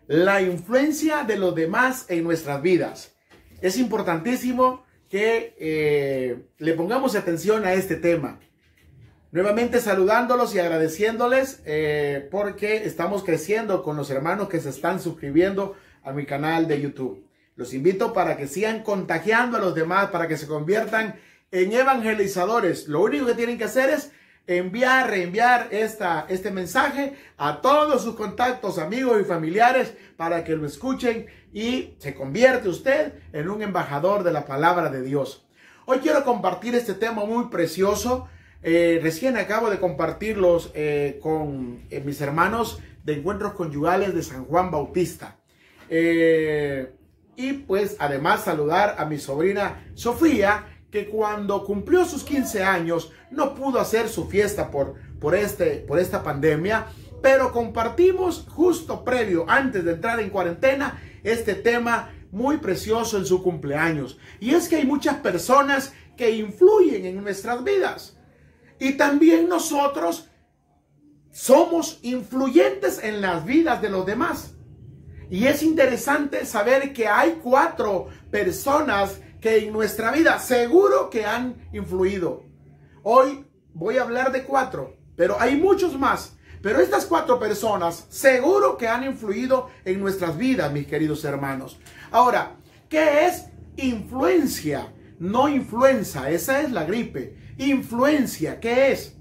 La influencia de los demás en nuestras vidas. Es importantísimo que le pongamos atención a este tema. Nuevamente saludándolos y agradeciéndoles porque estamos creciendo con los hermanos que se están suscribiendo a mi canal de YouTube. Los invito para que sigan contagiando a los demás, para que se conviertan en evangelizadores. Lo único que tienen que hacer es reenviar este mensaje a todos sus contactos, amigos y familiares para que lo escuchen y se convierte usted en un embajador de la palabra de Dios. Hoy quiero compartir este tema muy precioso. Recién acabo de compartirlos con mis hermanos de Encuentros Conyugales de San Juan Bautista. Y pues además saludar a mi sobrina Sofía, que cuando cumplió sus 15 años no pudo hacer su fiesta por esta pandemia, pero compartimos justo previo, antes de entrar en cuarentena, este tema muy precioso en su cumpleaños. Y es que hay muchas personas que influyen en nuestras vidas. Y también nosotros somos influyentes en las vidas de los demás. Y es interesante saber que hay 4 personas que en nuestra vida seguro que han influido. Hoy voy a hablar de 4, pero hay muchos más. Pero estas 4 personas seguro que han influido en nuestras vidas, mis queridos hermanos. Ahora, ¿qué es influencia? No influenza, esa es la gripe. Influencia, ¿qué es?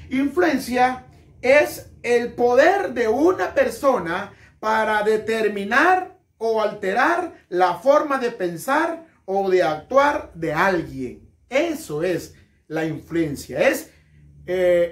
Influencia es el poder de una persona para determinar o alterar la forma de pensar o de actuar de alguien. Eso es la influencia. Es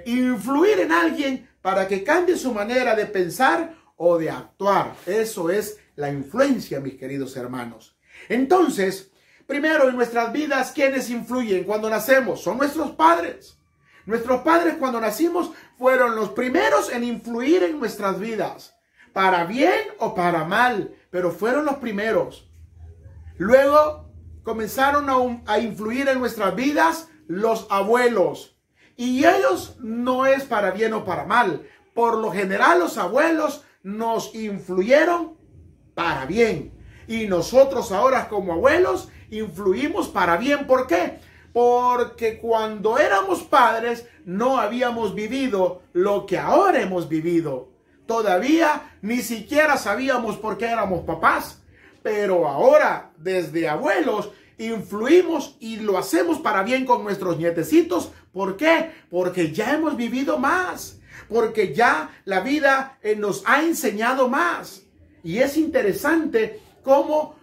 influir en alguien para que cambie su manera de pensar o de actuar. Eso es la influencia, mis queridos hermanos. Entonces, primero en nuestras vidas, ¿quiénes influyen cuando nacemos? Son nuestros padres. Nuestros padres cuando nacimos fueron los primeros en influir en nuestras vidas. Para bien o para mal, pero fueron los primeros. Luego comenzaron a influir en nuestras vidas los abuelos. Y ellos no es para bien o para mal. Por lo general los abuelos nos influyeron para bien. Y nosotros ahora como abuelos influimos para bien. ¿Por qué? Porque cuando éramos padres no habíamos vivido lo que ahora hemos vivido. Todavía ni siquiera sabíamos por qué éramos papás. Pero ahora, desde abuelos, influimos y lo hacemos para bien con nuestros nietecitos. ¿Por qué? Porque ya hemos vivido más. Porque ya la vida nos ha enseñado más. Y es interesante cómo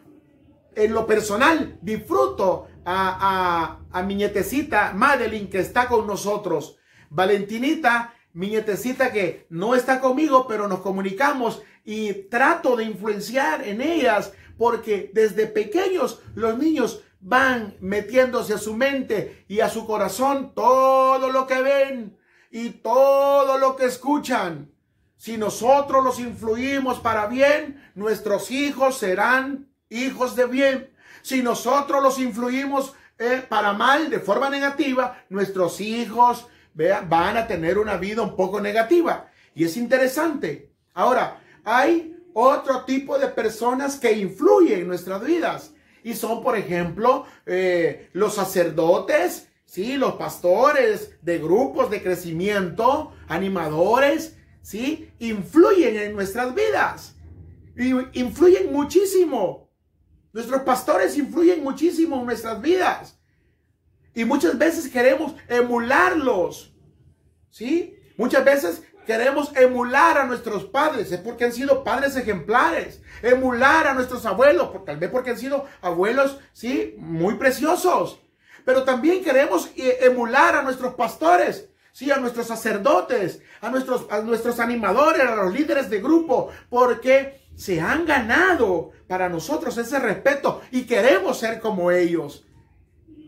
en lo personal disfruto a mi nietecita Madeline, que está con nosotros. Valentinita, mi nietecita que no está conmigo, pero nos comunicamos y trato de influenciar en ellas, porque desde pequeños los niños van metiéndose a su mente y a su corazón todo lo que ven y todo lo que escuchan. Si nosotros los influimos para bien, nuestros hijos serán hijos de bien. Si nosotros los influimos para mal, de forma negativa, nuestros hijos van a tener una vida un poco negativa. Y es interesante. Ahora, hay otro tipo de personas que influyen en nuestras vidas. Y son, por ejemplo, los sacerdotes, ¿sí? Los pastores de grupos de crecimiento, animadores, ¿sí? Influyen en nuestras vidas. Y influyen muchísimo. Nuestros pastores influyen muchísimo en nuestras vidas. Y muchas veces queremos emularlos, ¿sí? Muchas veces queremos emular a nuestros padres, es porque han sido padres ejemplares. Emular a nuestros abuelos, tal vez porque han sido abuelos, ¿sí? Muy preciosos. Pero también queremos emular a nuestros pastores, ¿sí? A nuestros sacerdotes, a nuestros animadores, a los líderes de grupo, porque se han ganado para nosotros ese respeto y queremos ser como ellos.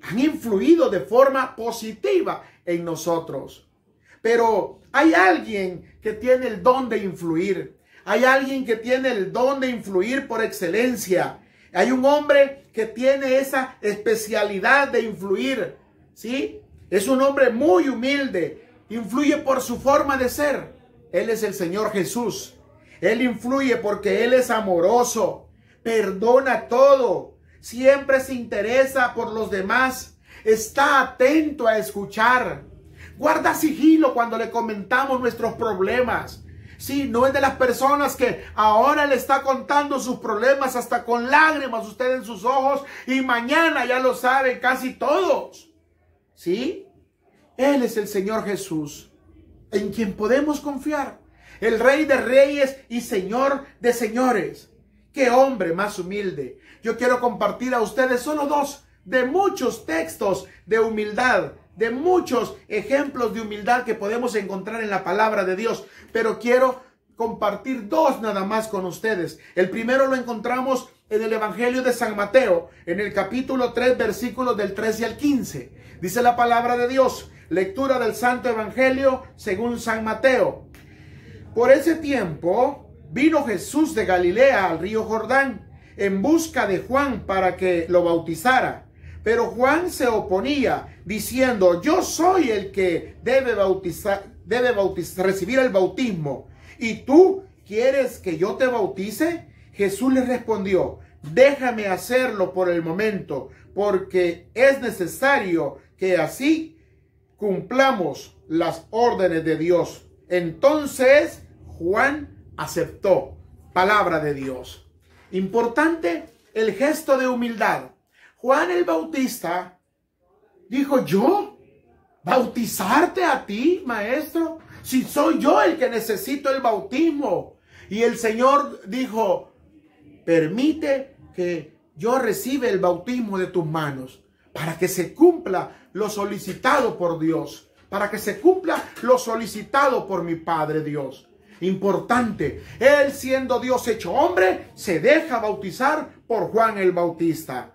Han influido de forma positiva en nosotros. Pero hay alguien que tiene el don de influir. Hay alguien que tiene el don de influir por excelencia. Hay un hombre que tiene esa especialidad de influir, ¿sí? Es un hombre muy humilde. Influye por su forma de ser. Él es el Señor Jesús. Él influye porque Él es amoroso, perdona todo, siempre se interesa por los demás, está atento a escuchar, guarda sigilo cuando le comentamos nuestros problemas. Sí, no es de las personas que ahora le está contando sus problemas hasta con lágrimas usted en sus ojos y mañana ya lo saben casi todos. ¿Sí? Él es el Señor Jesús, en quien podemos confiar. El Rey de Reyes y Señor de Señores. ¡Qué hombre más humilde! Yo quiero compartir a ustedes solo dos de muchos textos de humildad, de muchos ejemplos de humildad que podemos encontrar en la palabra de Dios. Pero quiero compartir dos nada más con ustedes. El primero lo encontramos en el Evangelio de San Mateo, en el capítulo 3, versículos del 13 al 15. Dice la palabra de Dios, lectura del Santo Evangelio según San Mateo. Por ese tiempo vino Jesús de Galilea al río Jordán en busca de Juan para que lo bautizara. Pero Juan se oponía diciendo, yo soy el que debe recibir el bautismo. ¿Y tú quieres que yo te bautice? Jesús le respondió, déjame hacerlo por el momento, porque es necesario que así cumplamos las órdenes de Dios. Entonces Juan aceptó. Palabra de Dios. Importante el gesto de humildad. Juan el Bautista dijo, ¿yo? ¿Bautizarte a ti, maestro? Si soy yo el que necesito el bautismo. Y el Señor dijo, permite que yo reciba el bautismo de tus manos para que se cumpla lo solicitado por Dios, para que se cumpla lo solicitado por mi Padre Dios. Importante, Él siendo Dios hecho hombre, se deja bautizar por Juan el Bautista.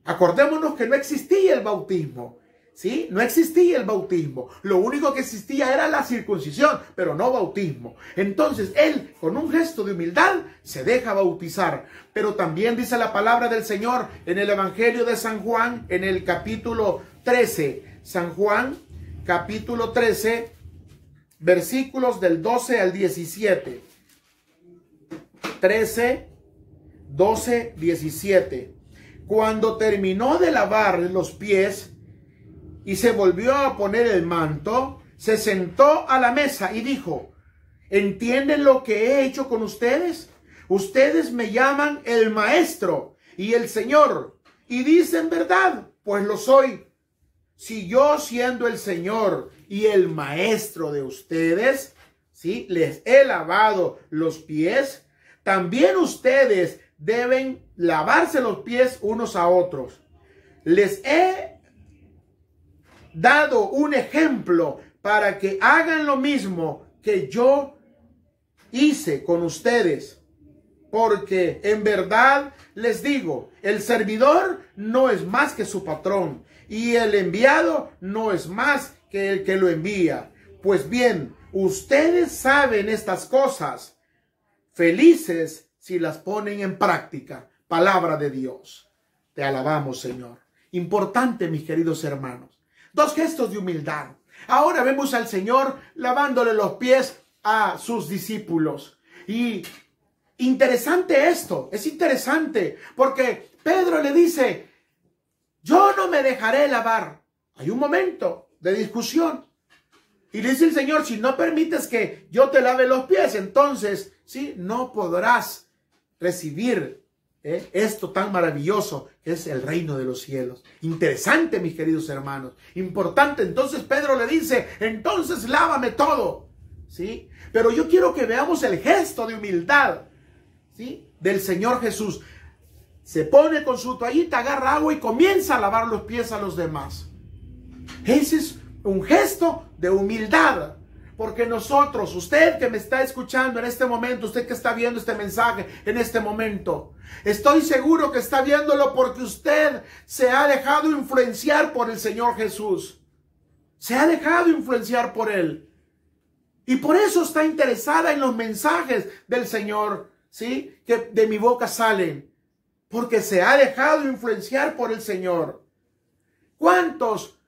Acordémonos que no existía el bautismo, ¿sí? No existía el bautismo. Lo único que existía era la circuncisión, pero no bautismo. Entonces, Él, con un gesto de humildad, se deja bautizar. Pero también dice la palabra del Señor en el Evangelio de San Juan, en el capítulo 13. San Juan, capítulo 13, versículos del 12 al 17. 13, 12, 17. Cuando terminó de lavar los pies y se volvió a poner el manto, se sentó a la mesa y dijo, ¿entienden lo que he hecho con ustedes? Ustedes me llaman el Maestro y el Señor, y dicen verdad, pues lo soy. Si yo, siendo el Señor y el Maestro de ustedes, ¿sí?, les he lavado los pies, también ustedes deben lavarse los pies unos a otros. Les he dado un ejemplo para que hagan lo mismo que yo hice con ustedes. Porque en verdad les digo, el servidor no es más que su patrón, y el enviado no es más que el que lo envía. Pues bien, ustedes saben estas cosas. Felices si las ponen en práctica. Palabra de Dios. Te alabamos, Señor. Importante, mis queridos hermanos. Dos gestos de humildad. Ahora vemos al Señor lavándole los pies a sus discípulos. Y interesante esto, es interesante, porque Pedro le dice, yo no me dejaré lavar. Hay un momento de discusión. Y le dice el Señor, si no permites que yo te lave los pies, entonces, sí, no podrás recibir esto tan maravilloso que es el reino de los cielos. Interesante, mis queridos hermanos. Importante. Entonces Pedro le dice, entonces lávame todo. ¿Sí? Pero yo quiero que veamos el gesto de humildad, ¿sí?, del Señor Jesús. Se pone con su toallita, agarra agua y comienza a lavar los pies a los demás. Ese es un gesto de humildad. Porque nosotros, usted que me está escuchando en este momento, usted que está viendo este mensaje en este momento, estoy seguro que está viéndolo porque usted se ha dejado influenciar por el Señor Jesús. Se ha dejado influenciar por Él. Y por eso está interesada en los mensajes del Señor, ¿sí?, que de mi boca salen. Porque se ha dejado influenciar por el Señor. ¿Cuántos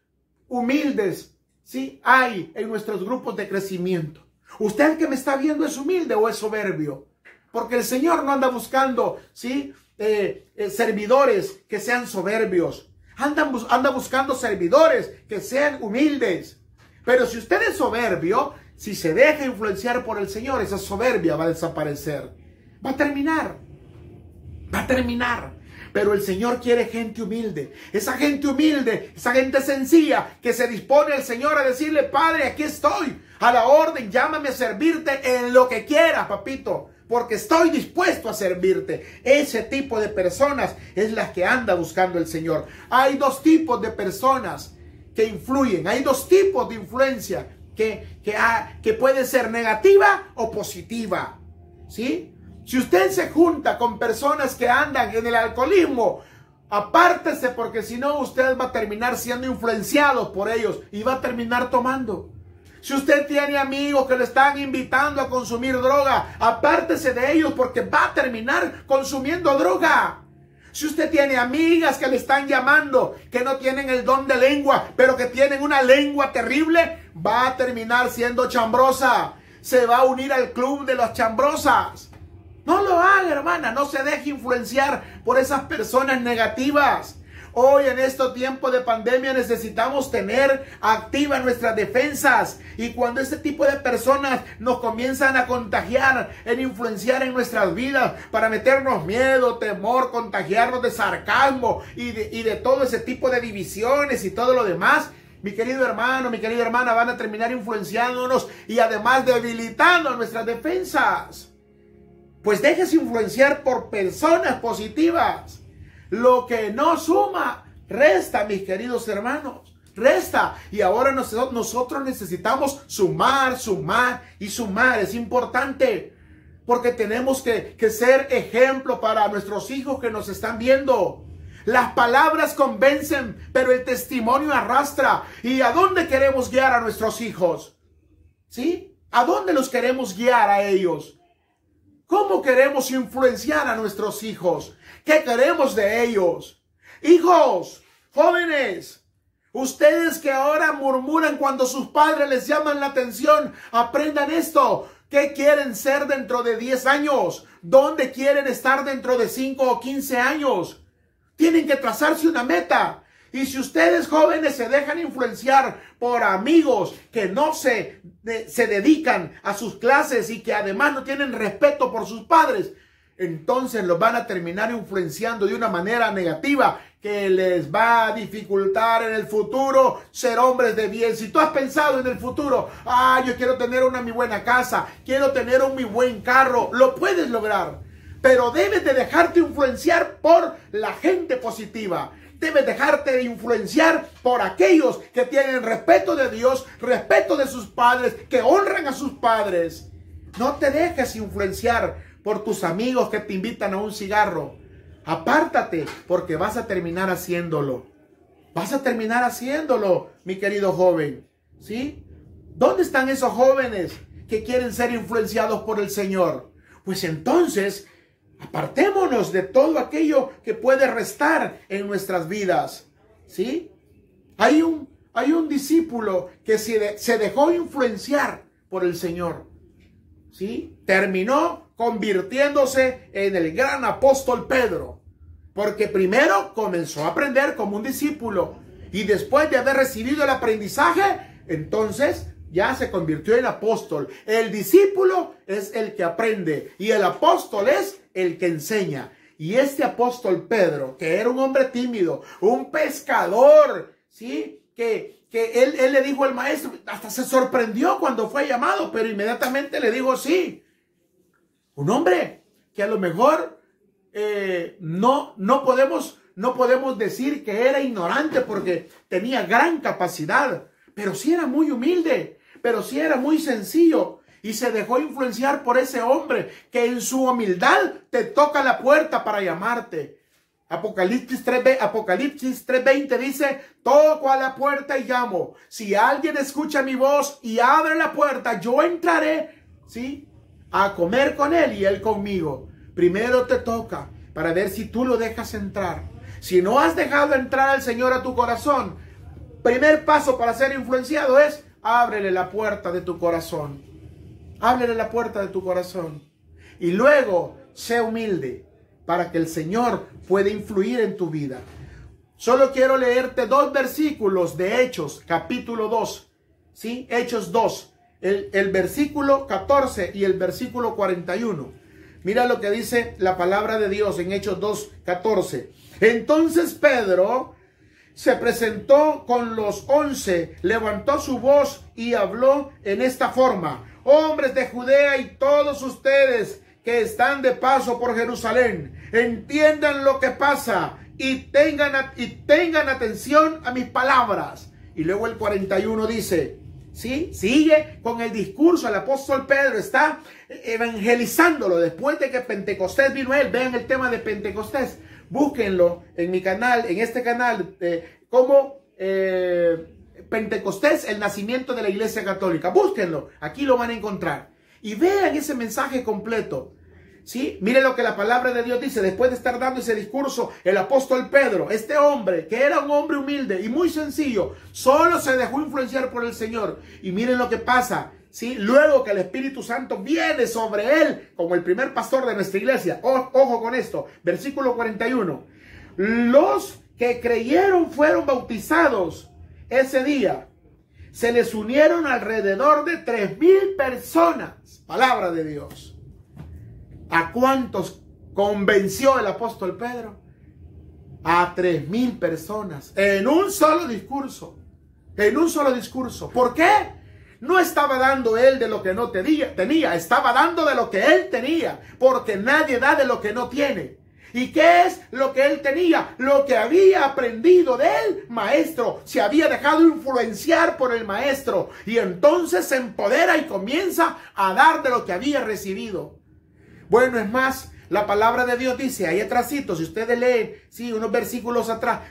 humildes, sí, hay en nuestros grupos de crecimiento? ¿Usted que me está viendo es humilde o es soberbio? Porque el Señor no anda buscando, ¿sí? Servidores que sean soberbios. Anda buscando servidores que sean humildes. Pero si usted es soberbio, si se deja influenciar por el Señor, esa soberbia va a desaparecer. Va a terminar. Va a terminar. Pero el Señor quiere gente humilde. Esa gente humilde, esa gente sencilla que se dispone al Señor a decirle: Padre, aquí estoy, a la orden, llámame a servirte en lo que quieras, papito, porque estoy dispuesto a servirte. Ese tipo de personas es la que anda buscando el Señor. Hay dos tipos de personas que influyen. Hay dos tipos de influencia que puede ser negativa o positiva. ¿Sí? Si usted se junta con personas que andan en el alcoholismo, apártese, porque si no usted va a terminar siendo influenciado por ellos y va a terminar tomando. Si usted tiene amigos que le están invitando a consumir droga, apártese de ellos, porque va a terminar consumiendo droga. Si usted tiene amigas que le están llamando, que no tienen el don de lengua, pero que tienen una lengua terrible, va a terminar siendo chambrosa. Se va a unir al club de las chambrosas. No lo haga, hermana. No se deje influenciar por esas personas negativas. Hoy, en estos tiempos de pandemia, necesitamos tener activas nuestras defensas. Y cuando este tipo de personas nos comienzan a contagiar, en influenciar en nuestras vidas, para meternos miedo, temor, contagiarnos de sarcasmo y de todo ese tipo de divisiones y todo lo demás, mi querido hermano, mi querida hermana, van a terminar influenciándonos y además debilitando nuestras defensas. Pues déjese influenciar por personas positivas. Lo que no suma, resta, mis queridos hermanos. Resta. Y ahora nosotros necesitamos sumar, sumar y sumar. Es importante. Porque tenemos que ser ejemplo para nuestros hijos que nos están viendo. Las palabras convencen, pero el testimonio arrastra. ¿Y a dónde queremos guiar a nuestros hijos? ¿Sí? ¿A dónde los queremos guiar a ellos? ¿Cómo queremos influenciar a nuestros hijos? ¿Qué queremos de ellos? Hijos, jóvenes, ustedes que ahora murmuran cuando sus padres les llaman la atención, aprendan esto. ¿Qué quieren ser dentro de 10 años? ¿Dónde quieren estar dentro de 5 o 15 años? Tienen que trazarse una meta. Y si ustedes jóvenes se dejan influenciar por amigos que no se dedican a sus clases y que además no tienen respeto por sus padres, entonces los van a terminar influenciando de una manera negativa que les va a dificultar en el futuro ser hombres de bien. Si tú has pensado en el futuro, yo quiero tener mi buena casa, quiero tener mi buen carro, lo puedes lograr. Pero debes de dejarte influenciar por la gente positiva. Debes dejarte de influenciar por aquellos que tienen respeto de Dios, respeto de sus padres, que honran a sus padres. No te dejes influenciar por tus amigos que te invitan a un cigarro. Apártate, porque vas a terminar haciéndolo. Vas a terminar haciéndolo, mi querido joven. ¿Sí? ¿Dónde están esos jóvenes que quieren ser influenciados por el Señor? Pues entonces, apartémonos de todo aquello que puede restar en nuestras vidas. ¿Sí? Hay un discípulo que se dejó influenciar por el Señor. ¿Sí? Terminó convirtiéndose en el gran apóstol Pedro. Porque primero comenzó a aprender como un discípulo. Y después de haber recibido el aprendizaje, entonces ya se convirtió en apóstol. El discípulo es el que aprende y el apóstol es el que enseña. Y este apóstol Pedro, que era un hombre tímido, un pescador, ¿sí? Que él le dijo al maestro, hasta se sorprendió cuando fue llamado, pero inmediatamente le dijo sí. Un hombre que a lo mejor no podemos decir que era ignorante porque tenía gran capacidad, pero sí era muy humilde, pero sí era muy sencillo. Y se dejó influenciar por ese hombre que en su humildad te toca la puerta para llamarte. Apocalipsis 3:20 dice, toco a la puerta y llamo. Si alguien escucha mi voz y abre la puerta, yo entraré, ¿sí?, a comer con él y él conmigo. Primero te toca para ver si tú lo dejas entrar. Si no has dejado entrar al Señor a tu corazón, primer paso para ser influenciado es ábrele la puerta de tu corazón. Ábrele la puerta de tu corazón. Y luego, sé humilde para que el Señor pueda influir en tu vida. Solo quiero leerte 2 versículos de Hechos, capítulo 2. ¿Sí? Hechos 2. El versículo 14 y el versículo 41. Mira lo que dice la palabra de Dios en Hechos 2, 14. Entonces Pedro se presentó con los 11, levantó su voz y habló en esta forma: hombres de Judea y todos ustedes que están de paso por Jerusalén, entiendan lo que pasa y tengan atención a mis palabras. Y luego el 41 dice, ¿sí? Sigue con el discurso. El apóstol Pedro está evangelizándolo después de que Pentecostés vino él. Vean el tema de Pentecostés. Búsquenlo en mi canal, en este canal, como Pentecostés, el nacimiento de la Iglesia Católica. Búsquenlo, aquí lo van a encontrar. Y vean ese mensaje completo. ¿Sí? Miren lo que la palabra de Dios dice. Después de estar dando ese discurso, el apóstol Pedro, este hombre, que era un hombre humilde y muy sencillo, solo se dejó influenciar por el Señor. Y miren lo que pasa. ¿Sí? Luego que el Espíritu Santo viene sobre él como el primer pastor de nuestra iglesia. Ojo con esto. Versículo 41. Los que creyeron fueron bautizados ese día. Se les unieron alrededor de 3,000 personas. Palabra de Dios. ¿A cuántos convenció el apóstol Pedro? A 3,000 personas. En un solo discurso. En un solo discurso. ¿Por qué? No estaba dando él de lo que no tenía. Estaba dando de lo que él tenía. Porque nadie da de lo que no tiene. ¿Y qué es lo que él tenía? Lo que había aprendido del maestro. Se había dejado influenciar por el maestro. Y entonces se empodera y comienza a dar de lo que había recibido. Bueno, es más, la palabra de Dios dice, ahí atrásito, si ustedes leen, sí, unos versículos atrás,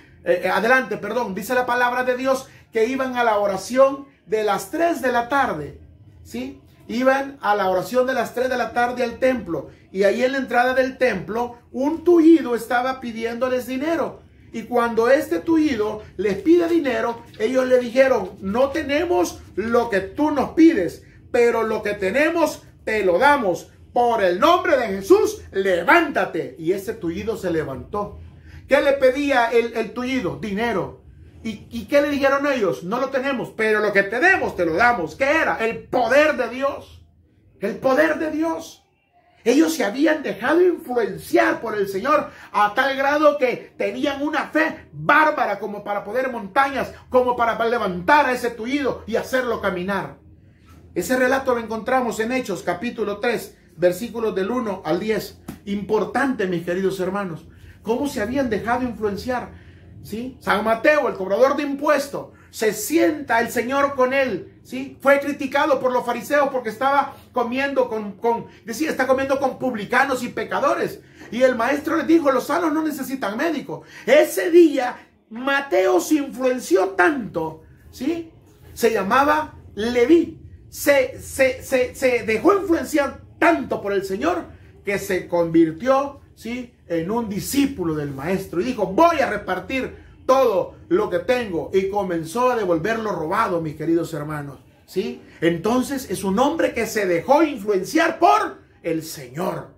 adelante, perdón, dice la palabra de Dios que iban a la oración de las 3 de la tarde, ¿sí? Iban a la oración de las 3 de la tarde al templo, y ahí en la entrada del templo, un tullido estaba pidiéndoles dinero. Y cuando este tullido les pide dinero, ellos le dijeron, no tenemos lo que tú nos pides, pero lo que tenemos te lo damos. Por el nombre de Jesús, levántate. Y ese tullido se levantó. ¿Qué le pedía el tullido? Dinero. ¿Y qué le dijeron ellos? No lo tenemos, pero lo que tenemos te lo damos. ¿Qué era? El poder de Dios. El poder de Dios. Ellos se habían dejado influenciar por el Señor a tal grado que tenían una fe bárbara como para poder montañas, como para levantar a ese tullido y hacerlo caminar. Ese relato lo encontramos en Hechos capítulo 3. Versículos del 1 al 10. Importante, mis queridos hermanos. Cómo se habían dejado influenciar. ¿Sí? San Mateo, el cobrador de impuestos, se sienta el Señor con él. ¿Sí? Fue criticado por los fariseos porque estaba comiendo está comiendo con publicanos y pecadores. Y el maestro les dijo, los sanos no necesitan médico. Ese día, Mateo se influenció tanto. ¿Sí? Se llamaba Leví. Se dejó influenciar tanto por el Señor que se convirtió, ¿sí?, en un discípulo del maestro y dijo, voy a repartir todo lo que tengo, y comenzó a devolver lo robado, mis queridos hermanos, ¿sí? Entonces es un hombre que se dejó influenciar por el Señor.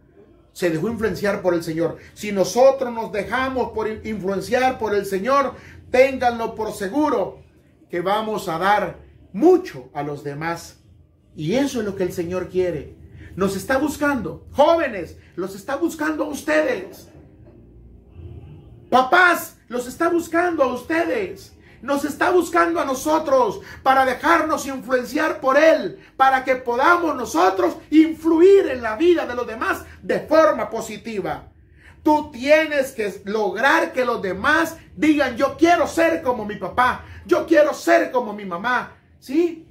Se dejó influenciar por el Señor. Si nosotros nos dejamos influenciar por el Señor, ténganlo por seguro que vamos a dar mucho a los demás. Y eso es lo que el Señor quiere. Nos está buscando. Jóvenes, los está buscando a ustedes. Papás, los está buscando a ustedes. Nos está buscando a nosotros para dejarnos influenciar por Él, para que podamos nosotros influir en la vida de los demás de forma positiva. Tú tienes que lograr que los demás digan, yo quiero ser como mi papá, yo quiero ser como mi mamá, ¿sí?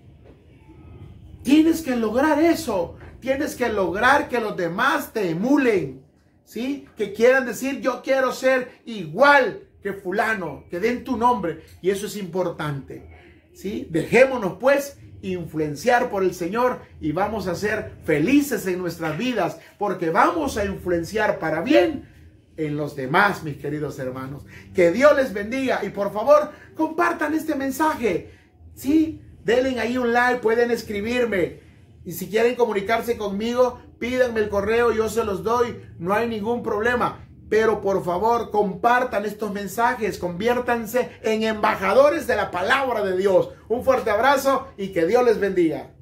Tienes que lograr eso. Tienes que lograr que los demás te emulen, ¿sí? Que quieran decir, yo quiero ser igual que fulano, que den tu nombre. Y eso es importante, ¿sí? Dejémonos pues influenciar por el Señor y vamos a ser felices en nuestras vidas, porque vamos a influenciar para bien en los demás, mis queridos hermanos. Que Dios les bendiga y por favor compartan este mensaje, ¿sí? Denle ahí un like, pueden escribirme. Y si quieren comunicarse conmigo, pídanme el correo, yo se los doy, no hay ningún problema. Pero por favor, compartan estos mensajes, conviértanse en embajadores de la palabra de Dios. Un fuerte abrazo y que Dios les bendiga.